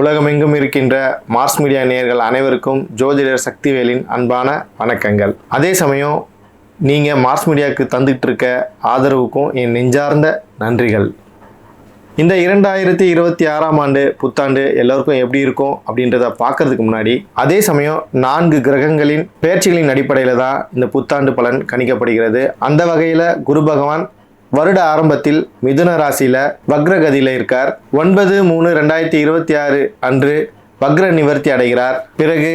உலகமெங்கும் இருக்கின்ற Mars media நேயர்கள் அனைவருக்கும் ஜோதிடர் சக்திவேலின் அன்பான வணக்கங்கள். அதே சமயம் நீங்கள் மார்ஸ் மீடியாவுக்கு தந்துகிட்டு இருக்க ஆதரவுக்கும் என் நெஞ்சார்ந்த நன்றிகள். இந்த 2026ஆம் ஆண்டு புத்தாண்டு எல்லோருக்கும் எப்படி இருக்கும் அப்படின்றத பார்க்கறதுக்கு முன்னாடி, அதே சமயம் 4 கிரகங்களின் பெயர்ச்சிகளின் அடிப்படையில் தான் இந்த புத்தாண்டு பலன் கணிக்கப்படுகிறது. அந்த வகையில் குரு பகவான் வருட ஆரம்பத்தில் மிதுன ராசியில் வக்ரகதியில் இருக்கார். 9/3/2026 அன்று வக்ர நிவர்த்தி அடைகிறார். பிறகு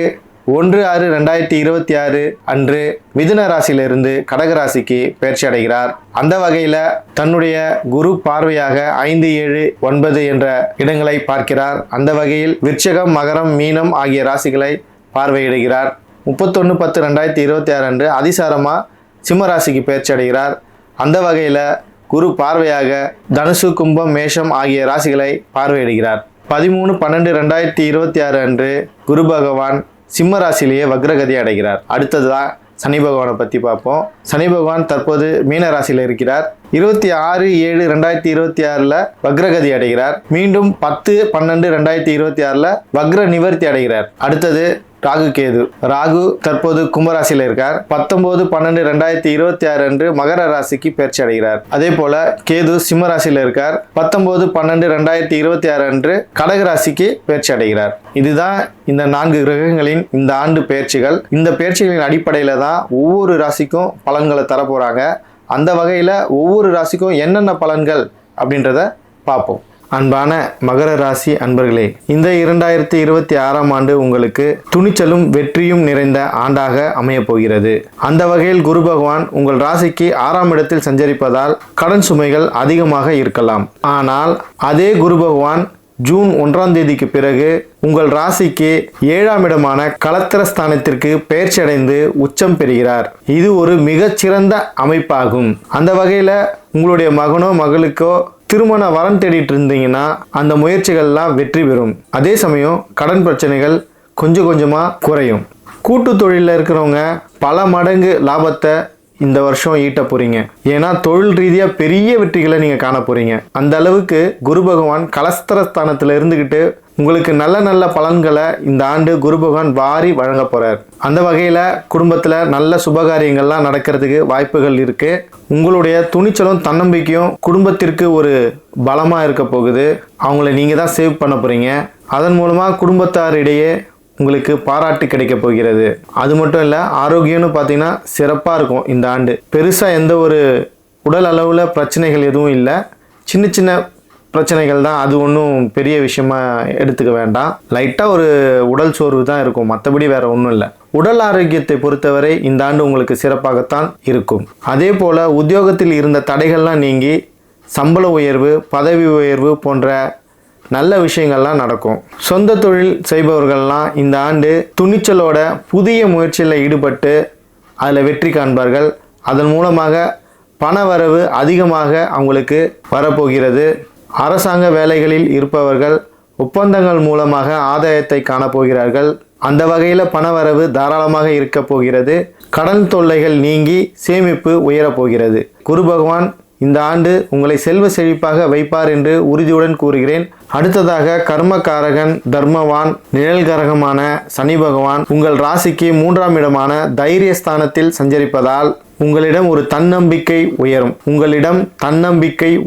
1/6/2026 அன்று மிதுன ராசியிலிருந்து கடக ராசிக்கு பயிற்சி அடைகிறார். அந்த வகையில் தன்னுடைய குரு பார்வையாக 5, 7, 9 என்ற இடங்களை பார்க்கிறார். அந்த வகையில் விருச்சிகம், மகரம், மீனம் ஆகிய ராசிகளை பார்வையிடுகிறார். 31/10/2026 அன்று அதிசாரமாக சிம்ம ராசிக்கு பயிற்சி அடைகிறார். அந்த வகையில் குரு பார்வையாக தனுசு, கும்பம், மேஷம் ஆகிய ராசிகளை பார்வையிடுகிறார். 13/12/2026 அன்று குரு பகவான் சிம்ம ராசியிலேயே வக்ரகதி அடைகிறார். அடுத்ததுதான் சனி பகவானை பற்றி பார்ப்போம். சனி பகவான் தற்போது மீன ராசியில் இருக்கிறார். 26/7/2026 வக்ரகதி அடைகிறார். மீண்டும் 10/12/2026 வக்ர நிவர்த்தி அடைகிறார். அடுத்தது ராகு கேது. ராகு தற்போது கும்பராசியில் இருக்கார். 19/12/2026 அன்று மகர ராசிக்கு பயிற்சி அடைகிறார். அதே போல கேது சிம்ம ராசியில் இருக்கார். 19/12/2026 அன்று கடக ராசிக்கு பயிற்சி அடைகிறார். இதுதான் இந்த 4 கிரகங்களின் இந்த ஆண்டு பயிற்சிகள். இந்த பயிற்சிகளின் அடிப்படையில் தான் ஒவ்வொரு ராசிக்கும் பலன்களை தரப்போறாங்க. அந்த வகையில் ஒவ்வொரு ராசிக்கும் என்னென்ன பலன்கள் அப்படின்றத பார்ப்போம். அன்பான மகர ராசி அன்பர்களே, இந்த 2026ஆம் ஆண்டு உங்களுக்கு துணிச்சலும் வெற்றியும் நிறைந்த ஆண்டாக அமையப் போகிறது. அந்த வகையில் குரு பகவான் உங்கள் ராசிக்கு 6ஆம் இடத்தில் சஞ்சரிப்பதால் கடன் சுமைகள் அதிகமாக இருக்கலாம். ஆனால் அதே குரு பகவான் ஜூன் 1ஆம் தேதிக்கு பிறகு உங்கள் ராசிக்கு 7ஆம் இடமான களத்திரஸ்தானத்திற்கு பெயர்ச்சி அடைந்து உச்சம் பெறுகிறார். இது ஒரு மிகச்சிறந்த அமைப்பாகும். அந்த வகையில் உங்களுடைய மகனோ மகளுக்கோ திருமண வரன் தேடிட்டு இருந்தீங்கன்னா அந்த முயற்சிகள்லாம் வெற்றி பெறும். அதே சமயம் கடன் பிரச்சனைகள் கொஞ்சம் கொஞ்சமாக குறையும். கூட்டு தொழிலில் இருக்கிறவங்க பல மடங்கு லாபத்தை இந்த வருஷம் ஈட்ட போறீங்க. ஏன்னா தொழில் ரீதியாக பெரிய வெற்றிகளை நீங்கள் காண போறீங்க. அந்த அளவுக்கு குரு பகவான் கலஸ்தரஸ்தானத்தில் இருந்துக்கிட்டு உங்களுக்கு நல்ல நல்ல பலன்களை இந்த ஆண்டு குரு பகவான் வாரி வழங்க போறார். அந்த வகையில் குடும்பத்தில் நல்ல சுபகாரியங்கள்லாம் நடக்கிறதுக்கு வாய்ப்புகள் இருக்கு. உங்களுடைய துணிச்சலும் தன்னம்பிக்கையும் குடும்பத்திற்கு ஒரு பலமாக இருக்க போகுது. அவங்கள நீங்கள் தான் சேவ் பண்ண போறீங்க. அதன் மூலமாக குடும்பத்தாரிடையே உங்களுக்கு பாராட்டு கிடைக்க போகிறது. அது மட்டும் இல்லை, ஆரோக்கியம்னு பார்த்தீங்கன்னா சிறப்பாக இருக்கும் இந்த ஆண்டு. பெருசாக எந்த ஒரு உடல் அளவில் பிரச்சனைகள் எதுவும் இல்லை. சின்ன சின்ன பிரச்சனைகள் தான், அது ஒன்றும் பெரிய விஷயமா எடுத்துக்க வேண்டாம். லைட்டாக ஒரு உடல் சோர்வு தான் இருக்கும், மற்றபடி வேற ஒன்றும் இல்லை. உடல் ஆரோக்கியத்தை பொறுத்தவரை இந்த ஆண்டு உங்களுக்கு சிறப்பாகத்தான் இருக்கும். அதே போல் உத்தியோகத்தில் இருந்த தடைகள்லாம் நீங்கி சம்பள உயர்வு, பதவி உயர்வு போன்ற நல்ல விஷயங்கள்லாம் நடக்கும். சொந்த தொழில் செய்பவர்கள்லாம் இந்த ஆண்டு துணிச்சலோட புதிய முயற்சியில் ஈடுபட்டு அதில் வெற்றி காண்பார்கள். அதன் மூலமாக பண வரவு அதிகமாக அவங்களுக்கு வரப்போகிறது. அரசாங்க வேலைகளில் இருப்பவர்கள் ஒப்பந்தங்கள் மூலமாக ஆதாயத்தை காணப்போகிறார்கள். அந்த வகையில் பணவரவு தாராளமாக இருக்க போகிறது. கடன் தொல்லைகள் நீங்கி சேமிப்பு உயரப்போகிறது. குரு பகவான் இந்த ஆண்டு உங்களை செல்வ செழிப்பாக வைப்பார் என்று உறுதியுடன் கூறுகிறேன். அடுத்ததாக கர்மகாரகன், தர்மவான், நிழல்கரகமான சனி பகவான் உங்கள் ராசிக்கு 3ஆம் இடமான தைரியஸ்தானத்தில் சஞ்சரிப்பதால் உங்களிடம் ஒரு தன்னம்பிக்கை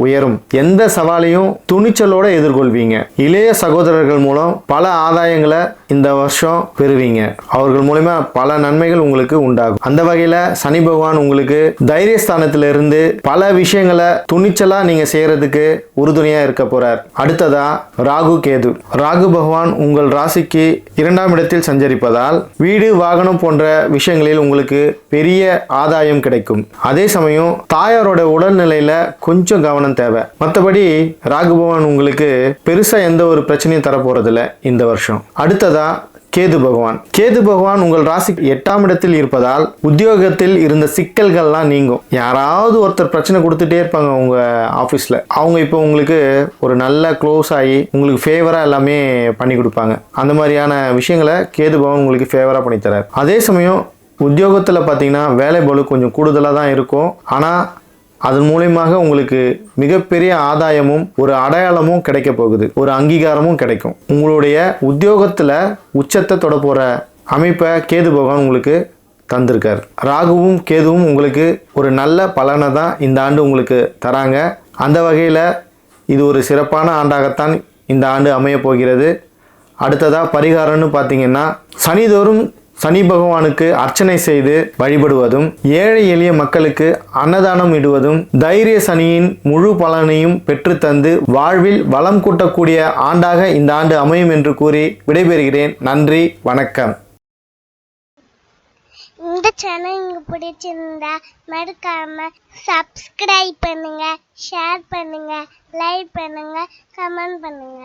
உயரும். எந்த சவாலையும் துணிச்சலோட எதிர்கொள்வீங்க. இளைய சகோதரர்கள் மூலம் பல ஆதாயங்களை இந்த வருஷம் பெறுவீங்க. அவர்கள் மூலமா பல நன்மைகள் உங்களுக்கு உண்டாகும். அந்த வகையில சனி பகவான் உங்களுக்கு தைரியஸ்தானத்திலிருந்து பல விஷயங்களை துணிச்சலா நீங்க செய்யறதுக்கு உறுதுணையா இருக்க போறார். அடுத்ததா ராகு கேது. ராகு பகவான் உங்கள் ராசிக்கு 2ஆம் இடத்தில் சஞ்சரிப்பதால் வீடு, வாகனம் போன்ற விஷயங்களில் உங்களுக்கு பெரிய ஆதாயம் கிடைக்கும். அதே சமயம் தாயாரோட உடல்நிலையில கொஞ்சம் கவனம் தேவை. மற்றபடி ராகு பகவான் உங்களுக்கு பெருசா எந்த ஒரு பிரச்சனையும் தரப்போறதில்ல இந்த வருஷம். அடுத்ததா கேது பகவான் உங்கள் ராசிக்கு 8ஆம் இடத்தில் இருப்பதால் உத்தியோகத்தில் இருந்த சிக்கல்கள்லாம் நீங்கும். யாராவது ஒருத்தர் பிரச்சனை கொடுத்துட்டே இருப்பாங்க உங்க ஆபீஸ்ல. அவங்க இப்போ உங்களுக்கு ஒரு நல்ல க்ளோஸ் ஆகி உங்களுக்கு ஃபேவரா எல்லாமே பண்ணி கொடுப்பாங்க. அந்த மாதிரியான விஷயங்களை கேது பகவான் உங்களுக்கு ஃபேவரா பண்ணி தரார். அதே சமயம் உத்தியோகத்தில் பார்த்தீங்கன்னா வேலை பளு கொஞ்சம் கூடுதலாக தான் இருக்கும். ஆனால் அதன் மூலியமாக உங்களுக்கு மிகப்பெரிய ஆதாயமும் ஒரு அடையாளமும் கிடைக்க போகுது, ஒரு அங்கீகாரமும் கிடைக்கும். உங்களுடைய உத்தியோகத்தில் உச்சத்தை தொட போகிற அமைப்பை கேது பகவான் உங்களுக்கு தந்திருக்கார். ராகுவும் கேதுவும் உங்களுக்கு ஒரு நல்ல பலனை தான் இந்த ஆண்டு உங்களுக்கு தராங்க. அந்த வகையில் இது ஒரு சிறப்பான ஆண்டாகத்தான் இந்த ஆண்டு அமைய போகிறது. அடுத்ததாக பரிகாரம்னு பார்த்தீங்கன்னா, சனிதோறும் சனி பகவானுக்கு அர்ச்சனை செய்து வழிபடுவதும், ஏழை எளிய மக்களுக்கு அன்னதானம் இடுவதும் தைரிய சனியின் முழு பலனையும் பெற்றுத்தந்து வாழ்வில் வளம் கூட்டக்கூடிய ஆண்டாக இந்த ஆண்டு அமையும் என்று கூறி விடைபெறுகிறேன். நன்றி, வணக்கம். இந்த சேனல் உங்களுக்கு பிடிச்சிருந்தா மறக்காம சப்ஸ்கிரைப் பண்ணுங்க, ஷேர் பண்ணுங்க, லைக் பண்ணுங்க, கமெண்ட் பண்ணுங்க.